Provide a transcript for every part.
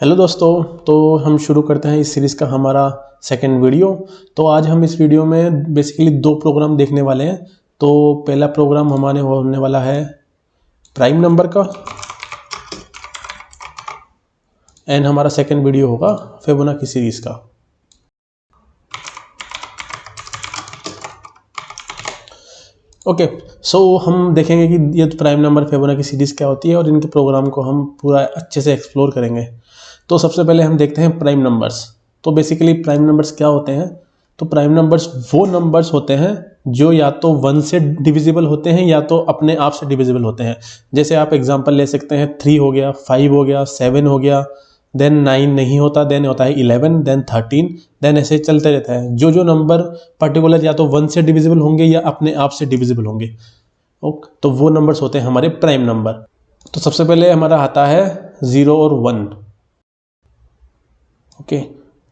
Hello दोस्तों, तो हम शुरू करते हैं इस सीरीज़ का हमारा सेकंड वीडियो। तो आज हम इस वीडियो में बेसिकली दो प्रोग्राम देखने वाले हैं। तो पहला प्रोग्राम हमारे होने वाला है प्राइम नंबर का, एंड हमारा सेकंड वीडियो होगा फिबोनाची सीरीज़ का। ओके, सो हम देखेंगे कि ये प्राइम नंबर फिबोनाची सीरीज़ क्या होती है और इनके प्रोग्राम को हम पूरा अच्छे से एक्सप्लोर करेंगे। तो सबसे पहले हम देखते हैं प्राइम नंबर्स। तो बेसिकली प्राइम नंबर्स क्या होते हैं? तो प्राइम नंबर्स वो नंबर्स होते हैं जो या तो 1 से डिविजिबल होते हैं या तो अपने आप से डिविजिबल होते हैं। जैसे आप एग्जांपल ले सकते हैं, 3 हो गया, 5 हो गया, 7 हो गया, देन 9 नहीं होता, देन होता है 11, देन 13, देन ऐसे चलते रहता है। जो जो नंबर पर्टिकुलर या तो 1 से डिविजिबल होंगे या अपने आप से डिविजिबल होंगे, ओके, तो वो नंबर्स होते हैं हमारे प्राइम नंबर। तो सबसे पहले हमारा आता है 0 और 1। ओके,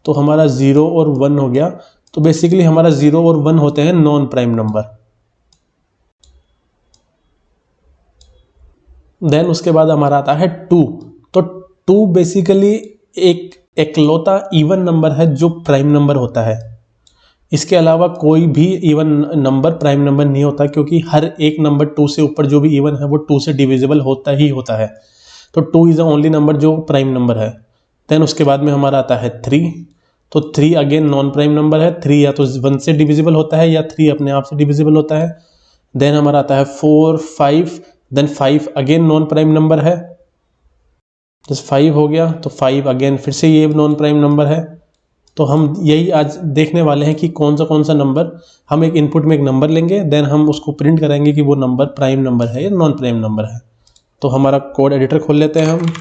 तो हमारा 0 और 1 हो गया। तो बेसिकली हमारा 0 और 1 होते हैं नॉन प्राइम नंबर। देन उसके बाद हमारा आता है 2। तो 2 बेसिकली एक एकलौता इवन नंबर है जो प्राइम नंबर होता है। इसके अलावा कोई भी इवन नंबर प्राइम नंबर नहीं होता, क्योंकि हर एक नंबर 2 से ऊपर जो भी इवन है वो 2 से डिविजिबल होता ही होता है। तो 2 इज द ओनली नंबर जो प्राइम नंबर है। देन उसके बाद में हमारा आता है 3। तो 3 अगेन नॉन प्राइम नंबर है। 3 या तो 1 से डिविजिबल होता है या 3 अपने आप से डिविजिबल होता है। देन हमारा आता है 4, 5। Then 5 again non prime number है। जैसे 5 हो गया तो 5 अगेन फिर से ये नॉन प्राइम नंबर है। तो हम यही आज देखने वाले हैं कि कौन सा नंबर, हम एक इनपुट में एक नंबर लेंगे, देन हम उसको प्रिंट करेंगे कि वो नंबर प्राइम नंबर है या नॉन प्राइम नंबर है। तो हमारा कोड एडिटर खोल लेते हैं हम।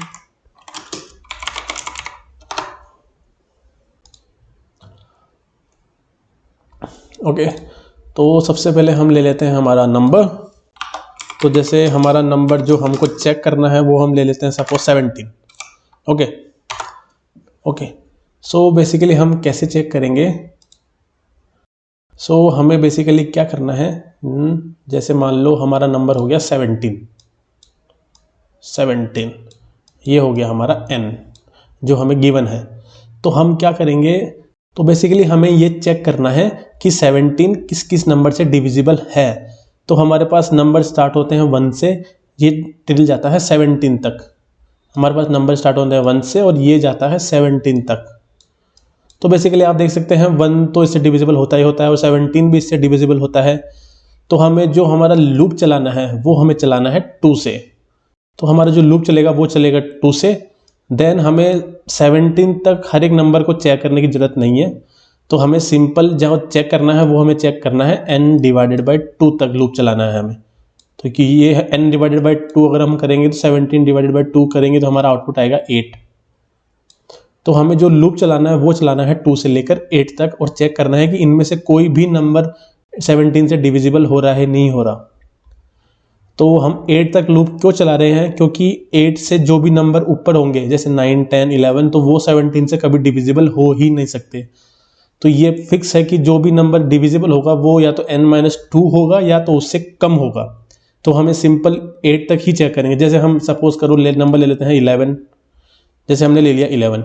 ओके, तो सबसे पहले हम ले लेते हैं हमारा नंबर। तो जैसे हमारा नंबर जो हमको चेक करना है वो हम ले लेते हैं suppose 17। Okay okay, so basically हम कैसे चेक करेंगे? सो हमें बेसिकली क्या करना है, जैसे मान लो हमारा नंबर हो गया 17, ये हो गया हमारा n जो हमें गिवन है। तो हम क्या करेंगे? तो बेसिकली हमें ये चेक करना है कि 17 किस किस नंबर से डिविजिबल है। तो हमारे पास नंबर स्टार्ट होते हैं 1 से, ये टिल जाता है 17 तक। हमारे पास नंबर स्टार्ट होते हैं 1 से और ये जाता है 17 तक। तो बेसिकली आप देख सकते हैं 1 तो इससे डिविजिबल होता ही होता है और 17 भी इससे डिविजिबल होता है। तो हमें जो हमारा लूप चलाना है वो हमें चलाना है 2 से। तो हमारा जो लूप चलेगा वो चलेगा 2 से। देन हमें 17 तक हर एक नंबर को चेक करने की जरूरत नहीं है। तो हमें सिंपल जहाँ चेक करना है वो हमें चेक करना है n/2 तक लूप चलाना है हमें। तो कि ये है n/2, अगर हम करेंगे तो 17/2 करेंगे तो हमारा आउटपुट आएगा 8। तो हमें जो लूप चलाना है वो चलाना है 2 से लेकर 8 तक और चेक करना है कि इनमें से कोई भी नंबर 17 से डिविजिबल हो रहा है नहीं हो रहा। तो हम 8 तक लूप क्यों चला रहे हैं? क्योंकि 8 से जो भी नंबर ऊपर होंगे जैसे 9, 10, 11, तो वो 17 से कभी डिविजिबल हो ही नहीं सकते। तो ये फिक्स है कि जो भी नंबर डिविजिबल होगा वो या तो n-2 होगा या तो उससे कम होगा। तो हमें सिंपल 8 तक ही चेक करेंगे। जैसे हम सपोज करो नंबर ले लेते हैं 11। जैसे हमने ले लिया 11,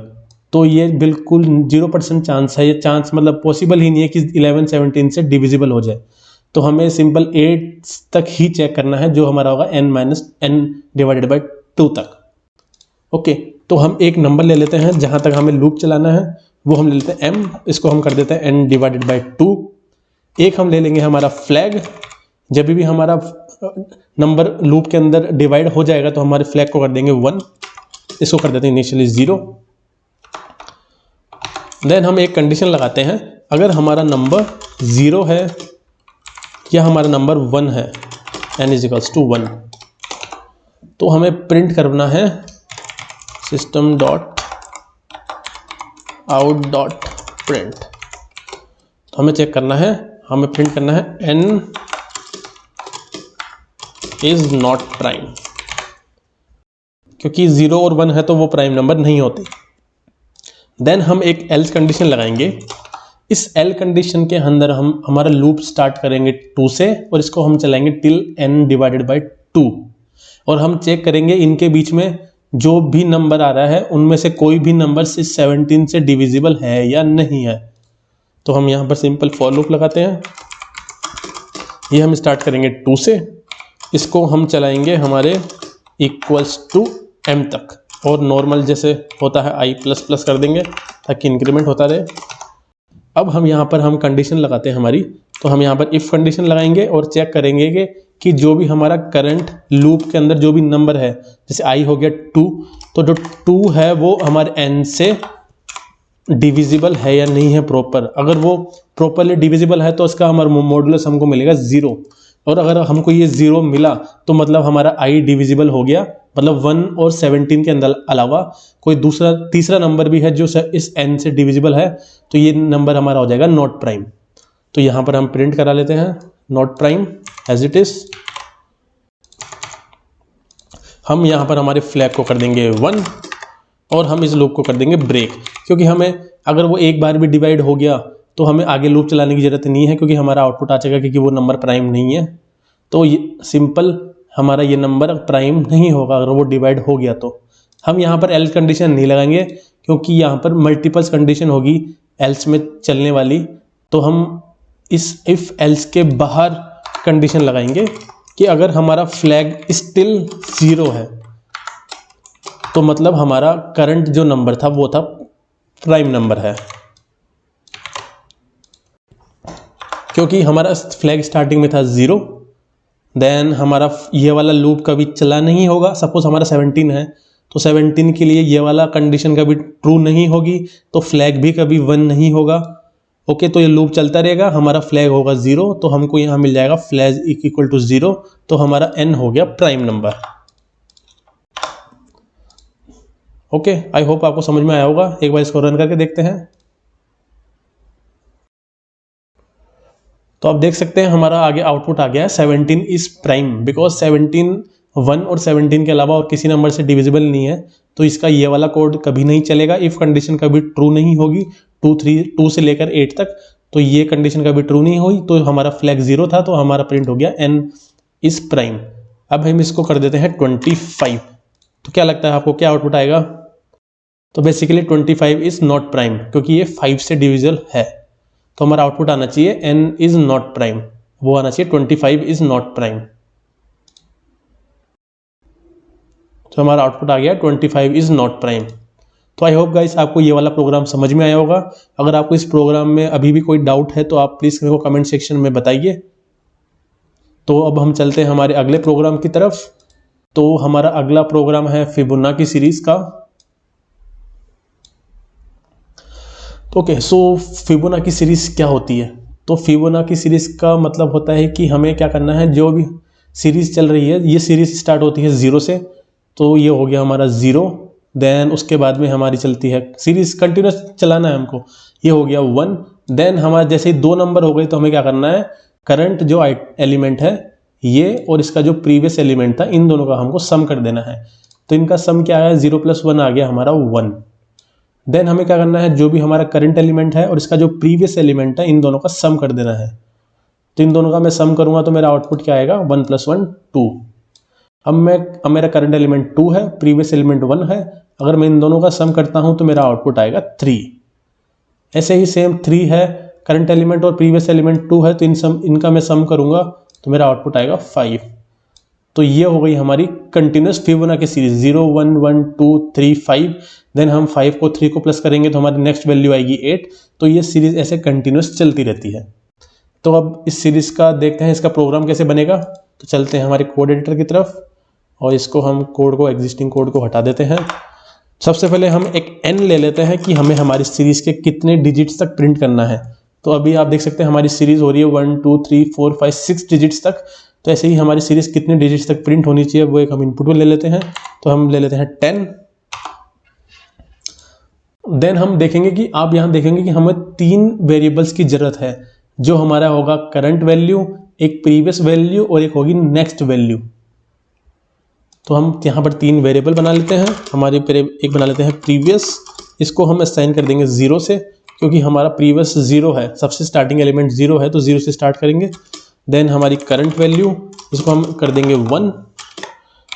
तो ये बिल्कुल 0% चांस है, ये चांस मतलब पॉसिबल ही नहीं है कि 11 17 से डिविजिबल हो जाए। तो हमें सिंपल 8 तक ही चेक करना है, जो हमारा होगा n/2 तक। ओके, तो हम एक नंबर ले लेते हैं जहां तक हमें लूप चलाना है, वो हम ले लेते हैं m, इसको हम कर देते हैं n/2। एक हम ले लेंगे हमारा फ्लैग। जब भी हमारा नंबर लूप के अंदर डिवाइड हो जाएगा तो हमारे फ्लैग को कर देंगे 1, इसको कर देते हैं इनिशियली 0। देन हम एक कंडीशन लगाते हैं, अगर हमारा नंबर 0 है या हमारा नंबर 1 है, n=1, तो हमें प्रिंट करना है system.out.print। तो हमें चेक करना है, हमें प्रिंट करना है n इज नॉट प्राइम, क्योंकि 0 और 1 है तो वो प्राइम नंबर नहीं होते। देन हम एक एल्स कंडीशन लगाएंगे। इस एल कंडीशन के अंदर हम हमारा लूप स्टार्ट करेंगे 2 से और इसको हम चलाएंगे टिल n/2 और हम चेक करेंगे इनके बीच में जो भी नंबर आ रहा है उनमें से कोई भी नंबर इस 17 से डिविजिबल है या नहीं है। तो हम यहाँ पर सिंपल फॉर लूप लगाते हैं। ये हम स्टार्ट करेंगे 2 से, इसको हम चलाएंगे हमारे इक्वल्स टू m तक, और नॉर्मल जैसे होता है i प्लस प्लस कर देंगे ताकि इंक्रीमेंट होता रहे। अब हम यहाँ पर हम कंडीशन लगाते हैं हमारी, तो हम यहाँ पर इफ़ कंडीशन लगाएंगे और चेक करेंगे कि जो भी हमारा करंट लूप के अंदर जो भी नंबर है, जैसे i हो गया 2, तो जो 2 है वो हमारे n से डिविजिबल है या नहीं है प्रॉपर। अगर वो प्रॉपरली डिविजिबल है तो इसका हमारा मॉडुलस हमको मिलेगा 0, और अगर हमको ये 0 मिला तो मतलब हमारा i डिविजिबल हो गया, मतलब 1 और 17 के अंदर अलावा कोई दूसरा तीसरा नंबर भी है जो इस n से डिविजिबल है, तो ये नंबर हमारा हो जाएगा नॉट प्राइम। तो यहाँ पर हम प्रिंट करा लेते हैं not prime as it is. हम यहाँ पर हमारे फ्लैग को कर देंगे 1 और हम इस लूप को कर देंगे ब्रेक, क्योंकि हमें अगर वो एक बार भी डिवाइड हो गया तो हमें आगे लूप चलाने की ज़रूरत नहीं है, क्योंकि हमारा आउटपुट आ जाएगा क्योंकि वो नंबर प्राइम नहीं है। तो ये सिंपल हमारा ये नंबर प्राइम नहीं होगा अगर वो डिवाइड हो गया। तो हम यहाँ पर एल्स कंडीशन नहीं लगाएंगे, क्योंकि यहाँ पर मल्टीपल्स कंडीशन होगी एल्स में चलने वाली। तो हम इस इफ़ एल्स के बाहर कंडीशन लगाएंगे कि अगर हमारा फ्लैग स्टिल 0 है तो मतलब हमारा करंट जो नंबर था वो था प्राइम नंबर है, क्योंकि हमारा फ्लैग स्टार्टिंग में था 0। देन हमारा ये वाला लूप कभी चला नहीं होगा। सपोज हमारा 17 है तो 17 के लिए ये वाला कंडीशन कभी ट्रू नहीं होगी, तो फ्लैग भी कभी 1 नहीं होगा। ओके, तो ये लूप चलता रहेगा, हमारा फ्लैग होगा 0, तो हमको यहाँ मिल जाएगा फ्लैग इक्वल टू 0, तो हमारा n हो गया prime number. Okay, I hope आपको समझ में आया होगा। एक बार इसको रन करके देखते हैं। तो आप देख सकते हैं हमारा आगे आउटपुट आ गया है 17 इज प्राइम, बिकॉज 17 1 और 17 के अलावा और किसी नंबर से डिविजिबल नहीं है। तो इसका ये वाला कोड कभी नहीं चलेगा। इफ कंडीशन कभी ट्रू नहीं होगी 2 से लेकर 8 तक, तो ये कंडीशन कभी ट्रू नहीं हुई तो हमारा फ्लैग 0 था, तो हमारा प्रिंट हो गया n इज प्राइम। अब हम इसको कर देते हैं 25। तो क्या लगता है आपको क्या आउटपुट आएगा? तो बेसिकली 25 इज नॉट प्राइम, क्योंकि ये 5 से डिविजिबल है। तो हमारा आउटपुट आना चाहिए n इज नॉट प्राइम, वो आना चाहिए 25 इज नॉट प्राइम। तो हमारा आउटपुट आ गया 25 इज नॉट प्राइम। तो आई होप गाइस आपको ये वाला प्रोग्राम समझ में आया होगा। अगर आपको इस प्रोग्राम में अभी भी कोई डाउट है तो आप प्लीज़ मेरे को कमेंट सेक्शन में बताइए। तो अब हम चलते हैं हमारे अगले प्रोग्राम की तरफ। तो हमारा अगला प्रोग्राम है फिबोनाची सीरीज का। ओके, सो फिबोनाची सीरीज क्या होती है? तो फिबोनाची सीरीज का मतलब होता है कि हमें क्या करना है, जो भी सीरीज चल रही है, ये सीरीज स्टार्ट होती है 0 से, तो ये हो गया हमारा 0। देन उसके बाद में हमारी चलती है सीरीज, कंटिन्यूस चलाना है हमको, ये हो गया 1। देन हमारे जैसे ही 2 नंबर हो गए तो हमें क्या करना है, करंट जो एलिमेंट है ये और इसका जो प्रीवियस एलिमेंट था, इन दोनों का हमको सम कर देना है। तो इनका सम क्या है, 0 + 1 आ गया हमारा 1। देन हमें क्या करना है, जो भी हमारा करंट एलिमेंट है और इसका जो प्रीवियस एलिमेंट है, इन दोनों का सम कर देना है। तो इन दोनों का मैं सम करूंगा तो मेरा आउटपुट क्या आएगा, 1 + 1 2। अब मेरा करंट एलिमेंट 2 है, प्रीवियस एलिमेंट 1 है। अगर मैं इन दोनों का सम करता हूं तो मेरा आउटपुट आएगा 3। ऐसे ही सेम 3 है, करंट एलिमेंट और प्रीवियस एलिमेंट 2 है, तो इनका मैं सम करूंगा तो मेरा आउटपुट आएगा 5। तो ये हो गई हमारी कंटिन्यूस फिबोनाची सीरीज 0 1 1 2 3 5। देन हम 5 को 3 को प्लस करेंगे तो हमारी नेक्स्ट वैल्यू आएगी 8। तो ये सीरीज ऐसे कंटिन्यूस चलती रहती है। तो अब इस सीरीज का देखते हैं इसका प्रोग्राम कैसे बनेगा। तो चलते हैं हमारे कोड एडिटर की तरफ और इसको हम एग्जिस्टिंग कोड को हटा देते हैं। सबसे पहले हम एक n ले लेते हैं कि हमें हमारी सीरीज के कितने डिजिट्स तक प्रिंट करना है। तो अभी आप देख सकते हैं हमारी सीरीज हो रही है 1 2 3 4 5 6 डिजिट्स तक। तो ऐसे ही हमारी सीरीज कितने डिजिट्स तक प्रिंट होनी चाहिए वो एक हम इनपुट में ले लेते हैं। तो हम ले लेते हैं 10। देन हम देखेंगे कि आप यहाँ देखेंगे कि हमें 3 वेरिएबल्स की जरूरत है, जो हमारा होगा करंट वैल्यू, एक प्रीवियस वैल्यू और एक होगी नेक्स्ट वैल्यू। तो हम यहाँ पर 3 वेरिएबल बना लेते हैं। एक बना लेते हैं प्रीवियस, इसको हम असाइन कर देंगे 0 से, क्योंकि हमारा प्रीवियस 0 है, सबसे स्टार्टिंग एलिमेंट 0 है तो 0 से स्टार्ट करेंगे। देन हमारी करंट वैल्यू, इसको हम कर देंगे 1।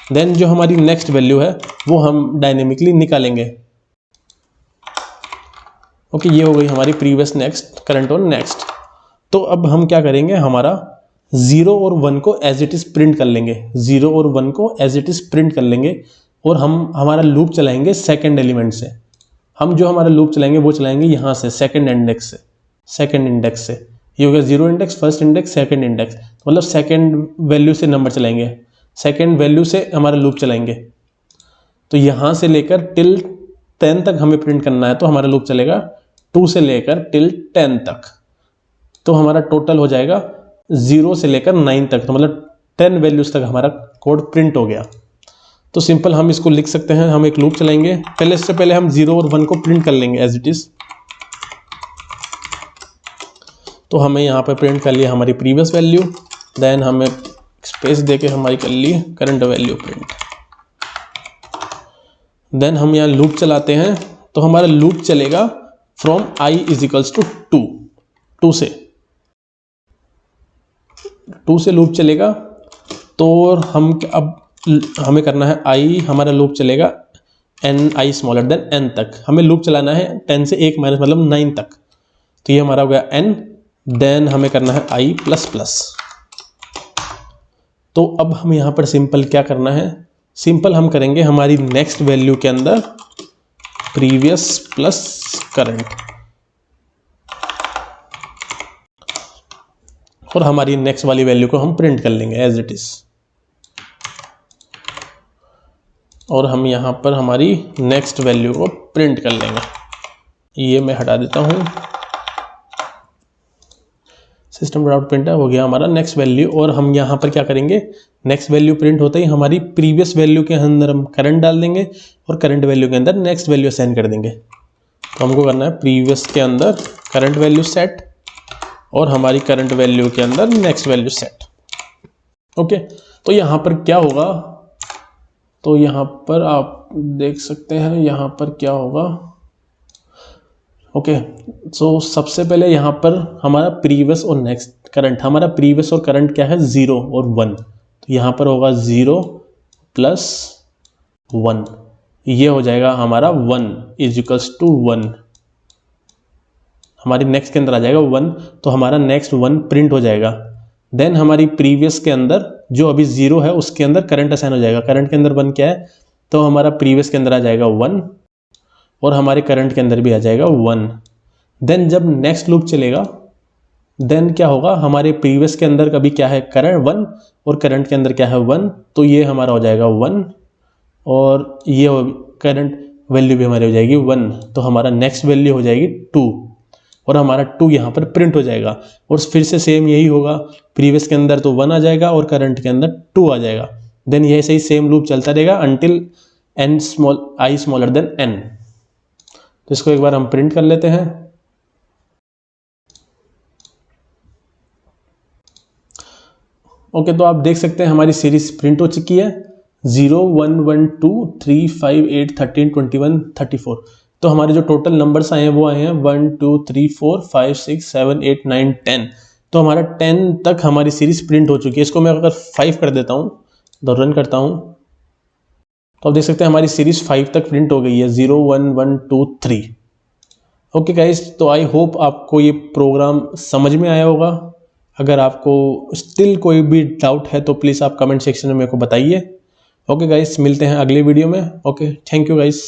देन जो हमारी नेक्स्ट वैल्यू है वो हम डायनेमिकली निकालेंगे। ओके, ये हो गई हमारी प्रीवियस, नेक्स्ट, करंट और नेक्स्ट। तो अब हम क्या करेंगे, हमारा 0 और 1 को एज इट इज प्रिंट कर लेंगे, 0 और 1 को एज इट इज प्रिंट कर लेंगे और हम हमारा लूप चलाएंगे सेकंड एलिमेंट से। हम जो हमारा लूप चलाएंगे वो चलाएंगे यहाँ से, सेकंड इंडेक्स से, सेकंड इंडेक्स से। ये हो गया 0 index, first index, second index, मतलब सेकंड वैल्यू से नंबर चलाएंगे, सेकंड वैल्यू से हमारा लूप चलाएंगे। तो यहाँ से लेकर टिल 10 तक हमें प्रिंट करना है, तो हमारा लूप चलेगा 2 से लेकर टिल 10 तक। तो हमारा टोटल हो जाएगा 0 से लेकर 9 तक, तो मतलब 10 वैल्यूज तक हमारा कोड प्रिंट हो गया। तो सिंपल हम इसको लिख सकते हैं, हम एक लूप चलाएंगे, पहले इससे पहले हम 0 और 1 को प्रिंट कर लेंगे एज इट इज। तो हमें यहाँ पे प्रिंट कर लिया हमारी प्रीवियस वैल्यू, देन हमें स्पेस देके हमारी कर ली करंट वैल्यू प्रिंट। देन हम यहाँ लूप चलाते हैं, तो हमारा लूप चलेगा from i is equals to 2 से, 2 से लूप चलेगा। तो हम अब हमें करना है i, हमारा लूप चलेगा n i smaller than n तक। हमें लूप चलाना है 10 से 1 माइनस मतलब 9 तक। तो ये हमारा हो गया n, देन हमें करना है i प्लस प्लस। तो अब हम यहाँ पर सिंपल क्या करना है, सिंपल हम करेंगे हमारी नेक्स्ट वैल्यू के अंदर प्रीवियस प्लस करंट, और हमारी नेक्स्ट वाली वैल्यू को हम प्रिंट कर लेंगे एज इट इज। और हम यहाँ पर हमारी नेक्स्ट वैल्यू को प्रिंट कर लेंगे। ये मैं हटा देता हूँ, सिस्टम डॉट प्रिंट हो गया हमारा नेक्स्ट वैल्यू। और हम यहाँ पर क्या करेंगे, नेक्स्ट वैल्यू प्रिंट होते ही हमारी प्रीवियस वैल्यू के अंदर हम करंट डाल देंगे और करंट वैल्यू के अंदर नेक्स्ट वैल्यू असाइन कर देंगे। तो हमको करना है प्रीवियस के अंदर करंट वैल्यू सेट और हमारी करंट वैल्यू के अंदर नेक्स्ट वैल्यू सेट। ओके, तो यहाँ पर क्या होगा, तो यहाँ पर आप देख सकते हैं यहाँ पर क्या होगा। ओके, सो सबसे पहले यहाँ पर हमारा प्रीवियस और नेक्स्ट करंट, हमारा प्रीवियस और करंट क्या है 0 और 1, तो यहाँ पर होगा 0 प्लस 1, ये हो जाएगा हमारा 1 इज इक्वल्स टू 1। हमारी नेक्स्ट के अंदर आ जाएगा 1, तो हमारा नेक्स्ट 1 प्रिंट हो जाएगा। देन हमारी प्रीवियस के अंदर जो अभी 0 है उसके अंदर करंट असाइन हो जाएगा। करंट के अंदर 1 क्या है, तो हमारा प्रीवियस के अंदर आ जाएगा 1 और हमारे करंट के अंदर भी आ जाएगा 1। देन जब नेक्स्ट लूप चलेगा, देन क्या होगा, हमारे प्रीवियस के अंदर कभी क्या है करंट 1 और करंट के अंदर क्या है 1, तो ये हमारा हो जाएगा 1 और ये करंट वैल्यू भी हमारी हो जाएगी 1। तो हमारा नेक्स्ट वैल्यू हो जाएगी 2 और हमारा 2 यहाँ पर प्रिंट हो जाएगा। और फिर से सेम यही होगा, प्रीवियस के अंदर तो 1 आ जाएगा और करंट के अंदर 2 आ जाएगा। देन ये सही सेम लूप चलता रहेगा until n i smaller than n। तो इसको एक बार हम प्रिंट कर लेते हैं। ओके, तो आप देख सकते हैं हमारी सीरीज प्रिंट हो चुकी है 0 1 1 2 3 5 8 13 21 34। तो हमारे जो टोटल नंबर्स आए हैं वो आए हैं 1 2 3 4 5 6 7 8 9 10। तो हमारा 10 तक हमारी सीरीज प्रिंट हो चुकी है। इसको मैं अगर 5 कर देता हूँ, तो रन करता हूँ, तो आप देख सकते हैं हमारी सीरीज 5 तक प्रिंट हो गई है 0 1 1 2 3। ओके गाइस, तो आई होप आपको ये प्रोग्राम समझ में आया होगा। अगर आपको स्टिल कोई भी डाउट है तो प्लीज़ आप कमेंट सेक्शन में मेरे को बताइए। ओके गाइस, मिलते हैं अगले वीडियो में। Okay, thank you guys.